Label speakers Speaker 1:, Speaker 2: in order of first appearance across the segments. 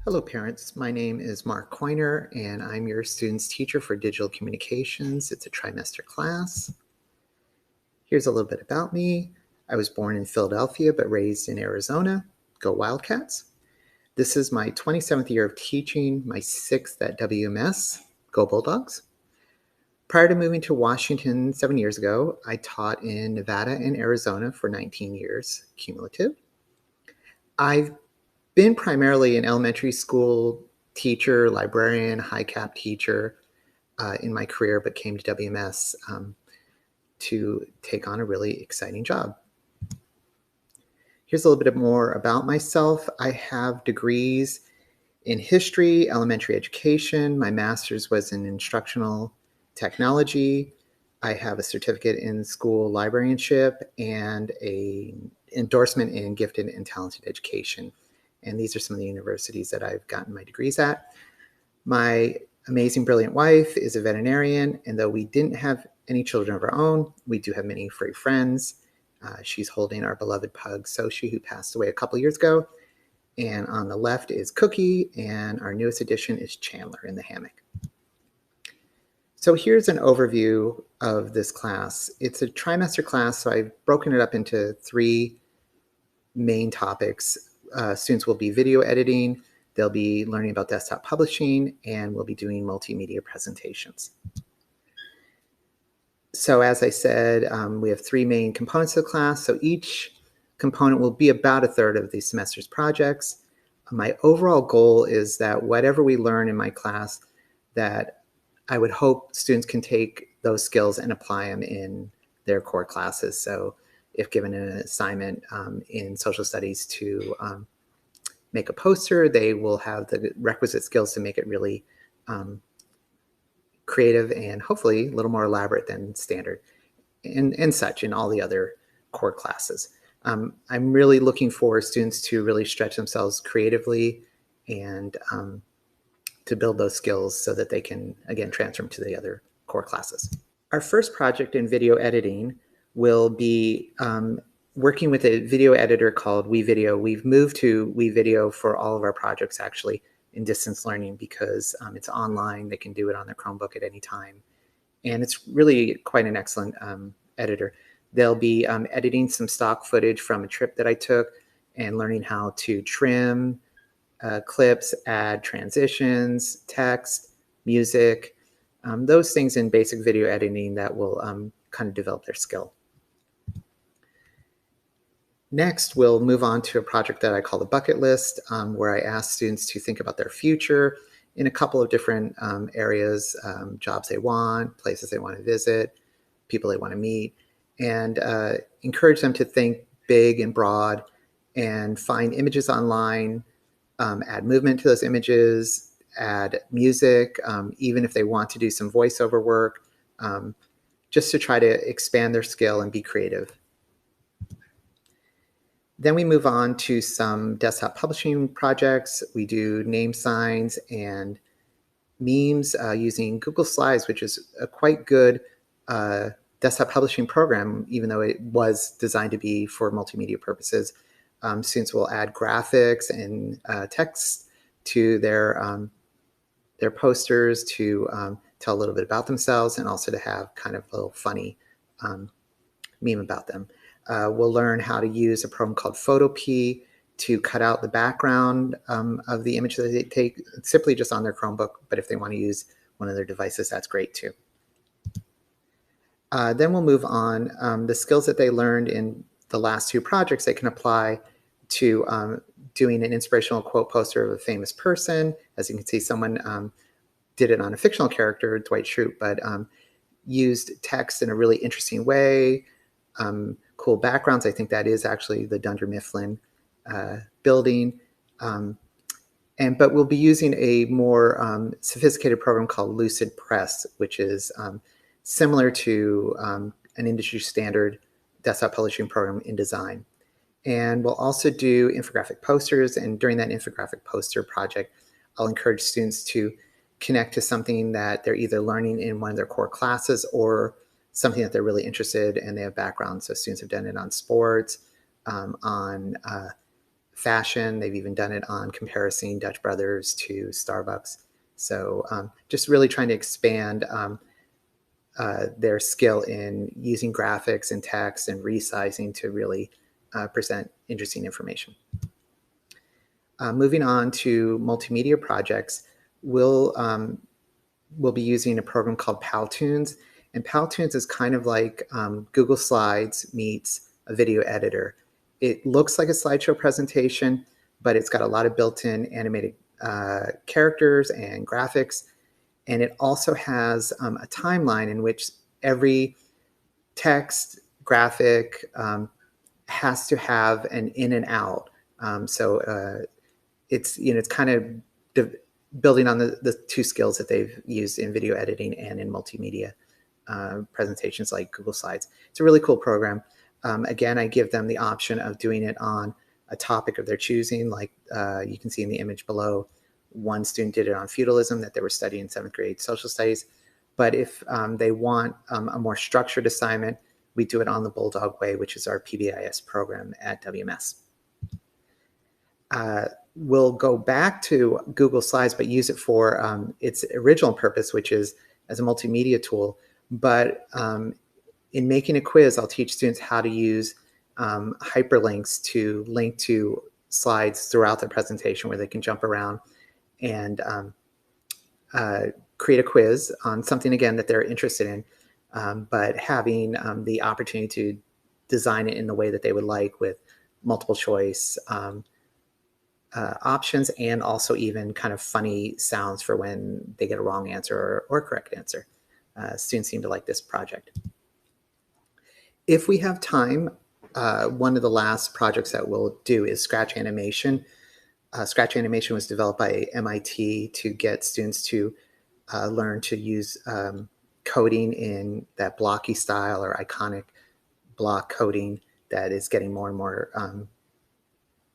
Speaker 1: Hello parents, my name is Mark Coyner and I'm your student's teacher for digital communications. It's a trimester class. Here's a little bit about me. I was born in Philadelphia but raised in Arizona. Go Wildcats. This is my 27th year of teaching, my 6th at WMS. Go Bulldogs. Prior to moving to Washington 7 years ago, I taught in Nevada and Arizona for 19 years cumulative. I've been primarily an elementary school teacher, librarian, high cap teacher in my career, but came to WMS to take on a really exciting job. Here's a little bit more about myself. I have degrees in history, elementary education. My master's was in instructional technology. I have a certificate in school librarianship and an endorsement in gifted and talented education. And these are some of the universities that I've gotten my degrees at. My amazing, brilliant wife is a veterinarian, and though we didn't have any children of our own, we do have many furry friends. She's holding our beloved pug, Soshi, who passed away a couple years ago. And on the left is Cookie, and our newest addition is Chandler in the hammock. So here's an overview of this class. It's a trimester class, so I've broken it up into three main topics. Students will be video editing, they'll be learning about desktop publishing, and we'll be doing multimedia presentations. So as I said, we have three main components of the class. So each component will be about a third of the semester's projects. My overall goal is that whatever we learn in my class, that I would hope students can take those skills and apply them in their core classes. So if given an assignment in social studies to make a poster, they will have the requisite skills to make it really creative and hopefully a little more elaborate than standard and such in all the other core classes. I'm really looking for students to really stretch themselves creatively and to build those skills so that they can, again, transfer them to the other core classes. Our first project in video editing will be working with a video editor called WeVideo. We've moved to WeVideo for all of our projects actually in distance learning because it's online. They can do it on their Chromebook at any time. And it's really quite an excellent editor. They'll be editing some stock footage from a trip that I took and learning how to trim clips, add transitions, text, music, those things in basic video editing that will kind of develop their skill. Next, we'll move on to a project that I call the bucket list, where I ask students to think about their future in a couple of different areas, jobs they want, places they want to visit, people they want to meet, and encourage them to think big and broad and find images online, add movement to those images, add music, even if they want to do some voiceover work, just to try to expand their skill and be creative. Then we move on to some desktop publishing projects. We do name signs and memes using Google Slides, which is a quite good desktop publishing program, even though it was designed to be for multimedia purposes. Students will add graphics and text to their posters to tell a little bit about themselves and also to have kind of a little funny meme about them. We'll learn how to use a program called Photopea to cut out the background of the image that they take simply just on their Chromebook, but if they want to use one of their devices, that's great too. Then we'll move on. The skills that they learned in the last two projects, they can apply to doing an inspirational quote poster of a famous person. As you can see, someone did it on a fictional character, Dwight Schrute, but used text in a really interesting way. Cool backgrounds. I think that is actually the Dunder Mifflin building. But we'll be using a more sophisticated program called Lucid Press, which is similar to an industry standard desktop publishing program in design. And we'll also do infographic posters. And during that infographic poster project, I'll encourage students to connect to something that they're either learning in one of their core classes or something that they're really interested in and they have background. So students have done it on sports, on fashion. They've even done it on comparing Dutch Brothers to Starbucks. So just really trying to expand their skill in using graphics and text and resizing to really present interesting information. Moving on to multimedia projects, we'll be using a program called Powtoons. And Powtoons is kind of like Google Slides meets a video editor. It looks like a slideshow presentation, but it's got a lot of built-in animated characters and graphics. And it also has a timeline in which every text graphic has to have an in and out. It's kind of building on the two skills that they've used in video editing and in multimedia presentations like Google Slides. It's a really cool program. Again, I give them the option of doing it on a topic of their choosing. Like you can see in the image below, one student did it on feudalism that they were studying in 7th grade social studies. But if they want a more structured assignment, we do it on the Bulldog Way, which is our PBIS program at WMS. We'll go back to Google Slides, but use it for its original purpose, which is as a multimedia tool. But in making a quiz, I'll teach students how to use hyperlinks to link to slides throughout the presentation where they can jump around and create a quiz on something, again, that they're interested in, but having the opportunity to design it in the way that they would like, with multiple choice options, and also even kind of funny sounds for when they get a wrong answer or a correct answer. Students seem to like this project. If we have time, one of the last projects that we'll do is Scratch Animation. Scratch Animation was developed by MIT to get students to learn to use coding in that blocky style or iconic block coding that is getting more and more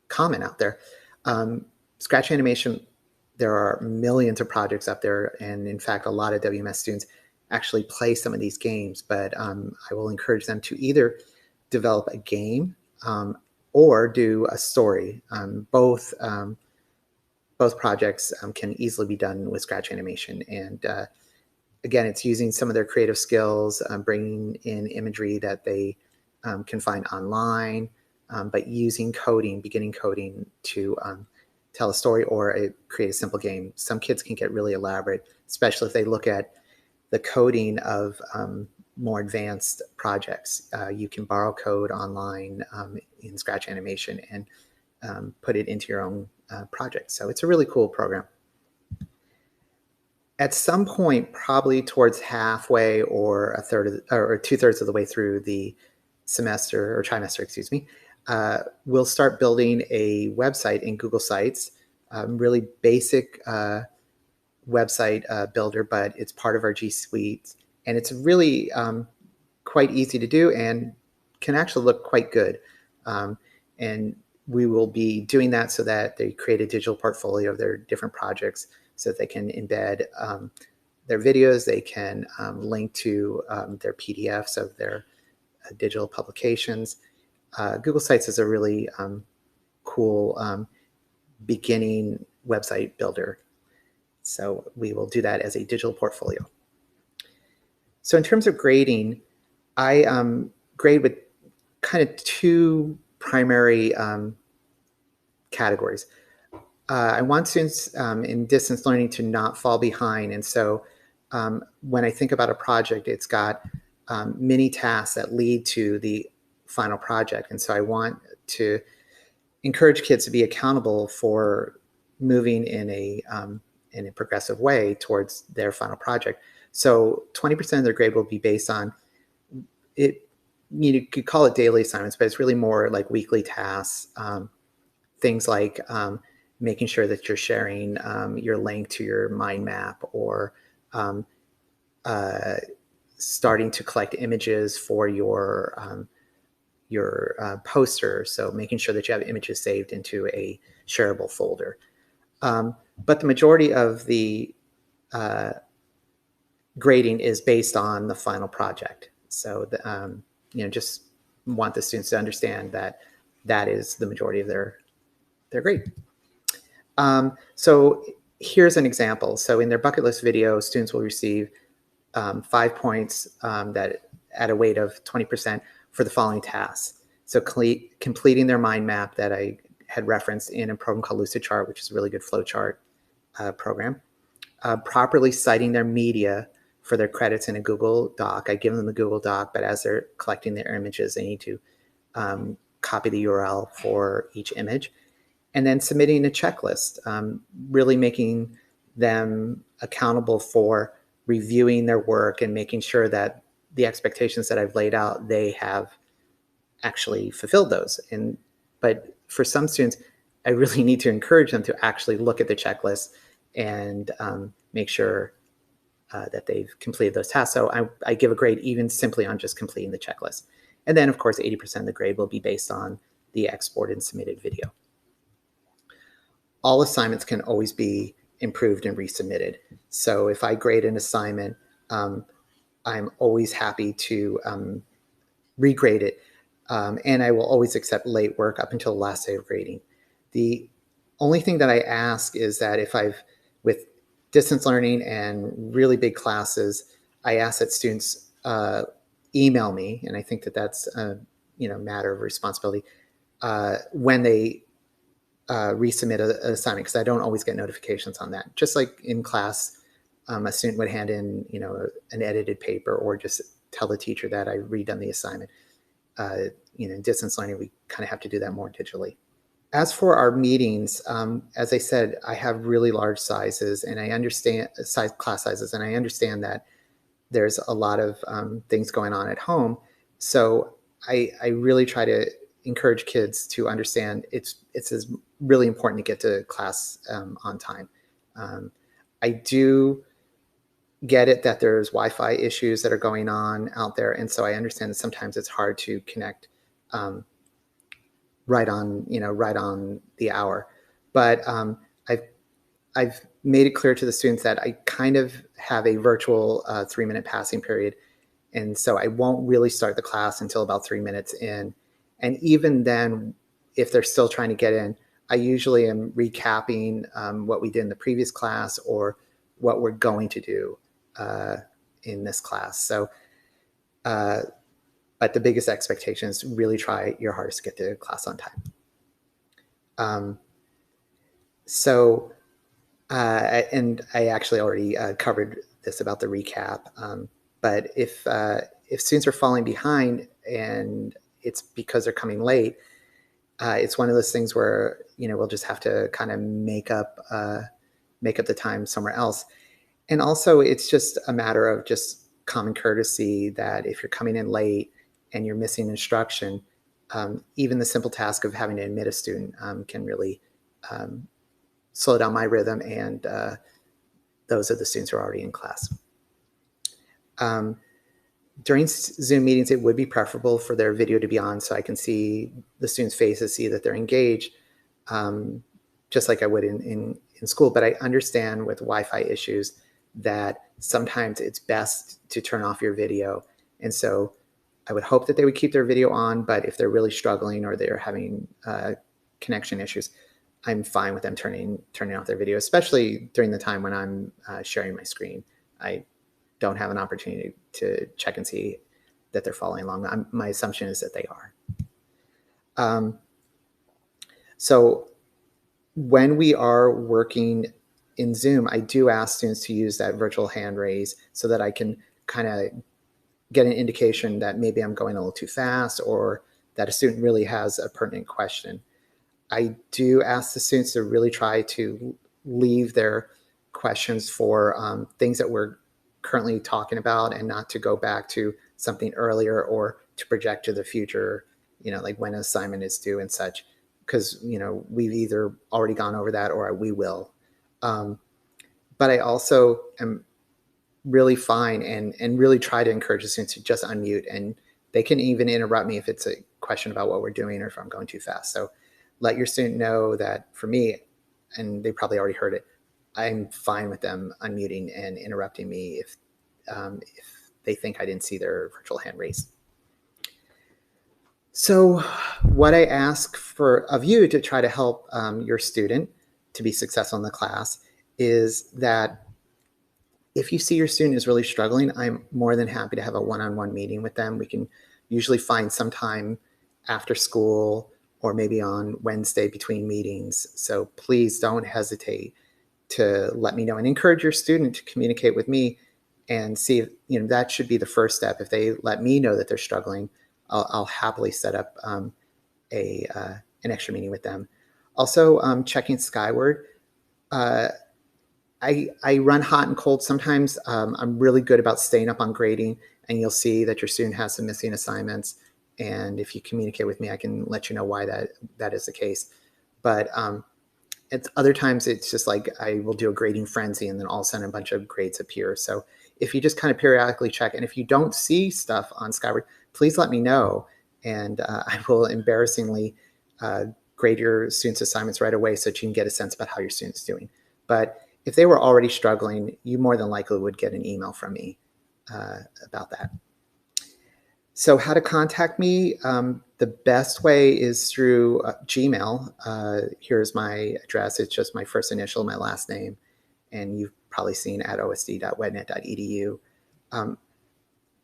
Speaker 1: common out there. Scratch Animation, there are millions of projects up there, and in fact, a lot of WMS students actually play some of these games, but I will encourage them to either develop a game or do a story. Both projects can easily be done with Scratch Animation. And again, it's using some of their creative skills, bringing in imagery that they can find online, but using coding, beginning coding to tell a story or create a simple game. Some kids can get really elaborate, especially if they look at the coding of more advanced projects. You can borrow code online in Scratch Animation and put it into your own project. So it's a really cool program. At some point, probably towards halfway or a third of or 2/3 of the way through the semester or trimester, excuse me, we'll start building a website in Google Sites, really basic website builder, but it's part of our G Suite, and it's really quite easy to do and can actually look quite good. And we will be doing that so that they create a digital portfolio of their different projects, so that they can embed their videos, they can link to their PDFs of their digital publications. Google Sites is a really cool beginning website builder. So we will do that as a digital portfolio. So in terms of grading, I grade with kind of two primary categories. I want students in distance learning to not fall behind. And so when I think about a project, it's got many tasks that lead to the final project. And so I want to encourage kids to be accountable for moving in a progressive way towards their final project. So 20% of their grade will be based on it. You could call it daily assignments, but it's really more like weekly tasks. Things like making sure that you're sharing your link to your mind map, or starting to collect images for your poster. So making sure that you have images saved into a shareable folder. But the majority of the grading is based on the final project. So just want the students to understand that that is the majority of their they're great. So here's an example. So in their bucket list video, students will receive 5 points that at a weight of 20% for the following tasks. So completing their mind map that I had referenced in a program called Lucidchart, which is a really good flowchart program. Properly citing their media for their credits in a Google Doc. I give them the Google Doc, but as they're collecting their images, they need to copy the URL for each image. And then submitting a checklist, really making them accountable for reviewing their work and making sure that the expectations that I've laid out, they have actually fulfilled those. But for some students, I really need to encourage them to actually look at the checklist and make sure that they've completed those tasks. So I give a grade even simply on just completing the checklist. And then, of course, 80% of the grade will be based on the exported and submitted video. All assignments can always be improved and resubmitted. So if I grade an assignment, I'm always happy to regrade it. And I will always accept late work up until the last day of grading. The only thing that I ask is that with distance learning and really big classes, I ask that students email me, and I think that that's a matter of responsibility when they resubmit an assignment, because I don't always get notifications on that. Just like in class, a student would hand in an edited paper or just tell the teacher that I redone the assignment. In distance learning, we kind of have to do that more digitally. As for our meetings, as I said, I have really large sizes, and I understand class sizes, and I understand that there's a lot of things going on at home. So I really try to encourage kids to understand it's really important to get to class on time. I do get it that there's Wi-Fi issues that are going on out there, and so I understand that sometimes it's hard to connect right on the hour. But I've made it clear to the students that I kind of have a virtual 3-minute passing period, and so I won't really start the class until about 3 minutes in. And even then, if they're still trying to get in, I usually am recapping what we did in the previous class or what we're going to do in this class. So, but the biggest expectation is really try your hardest to get to class on time. And I actually already covered this about the recap. But if students are falling behind and it's because they're coming late, it's one of those things where we'll just have to kind of make up the time somewhere else. And also, it's just a matter of just common courtesy that if you're coming in late and you're missing instruction, even the simple task of having to admit a student can really slow down my rhythm and those of the students who are already in class. During Zoom meetings, it would be preferable for their video to be on so I can see the students' faces, see that they're engaged, just like I would in school. But I understand with Wi-Fi issues that sometimes it's best to turn off your video. And so I would hope that they would keep their video on, but if they're really struggling or they're having connection issues, I'm fine with them turning off their video, especially during the time when I'm sharing my screen. I don't have an opportunity to check and see that they're following along. My assumption is that they are. So when we are working in Zoom, I do ask students to use that virtual hand raise so that I can kind of get an indication that maybe I'm going a little too fast or that a student really has a pertinent question. I do ask the students to really try to leave their questions for things that we're currently talking about and not to go back to something earlier or to project to the future, like when an assignment is due and such, because, we've either already gone over that or we will. But I also am really fine and really try to encourage the students to just unmute, and they can even interrupt me if it's a question about what we're doing or if I'm going too fast. So let your student know that for me, and they probably already heard it, I'm fine with them unmuting and interrupting me if they think I didn't see their virtual hand raised. So what I ask of you to try to help your student to be successful in the class is that if you see your student is really struggling, I'm more than happy to have a one-on-one meeting with them. We can usually find some time after school or maybe on Wednesday between meetings. So please don't hesitate to let me know and encourage your student to communicate with me and see if, that should be the first step. If they let me know that they're struggling, I'll happily set up an extra meeting with them. Also, checking Skyward. Uh, I run hot and cold sometimes. I'm really good about staying up on grading, and you'll see that your student has some missing assignments. And if you communicate with me, I can let you know why that is the case. But it's other times it's just like I will do a grading frenzy, and then all of a sudden a bunch of grades appear. So if you just kind of periodically check, and if you don't see stuff on Skyward, please let me know, and I will embarrassingly grade your students' assignments right away so that you can get a sense about how your student's doing. But if they were already struggling, you more than likely would get an email from me about that. So how to contact me? The best way is through Gmail. Here's my address. It's just my first initial, my last name. And you've probably seen at osd.wednet.edu.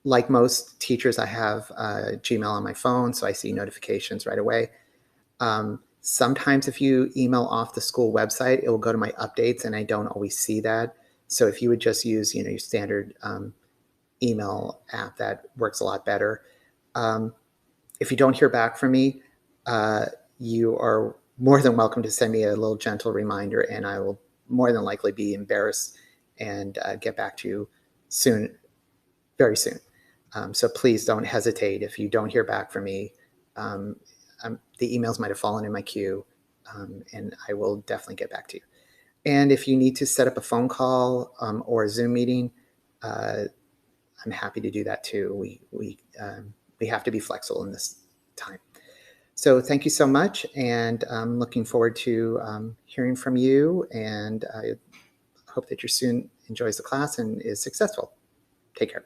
Speaker 1: Like most teachers, I have Gmail on my phone, so I see notifications right away. Sometimes if you email off the school website, it will go to my updates, and I don't always see that. So if you would just use, your standard email app, that works a lot better. If you don't hear back from me, you are more than welcome to send me a little gentle reminder, and I will more than likely be embarrassed and get back to you soon, very soon. So please don't hesitate if you don't hear back from me. The emails might have fallen in my queue, and I will definitely get back to you. And if you need to set up a phone call or a Zoom meeting, I'm happy to do that too. We have to be flexible in this time. So thank you so much, and I'm looking forward to hearing from you, and I hope that your student enjoys the class and is successful. Take care.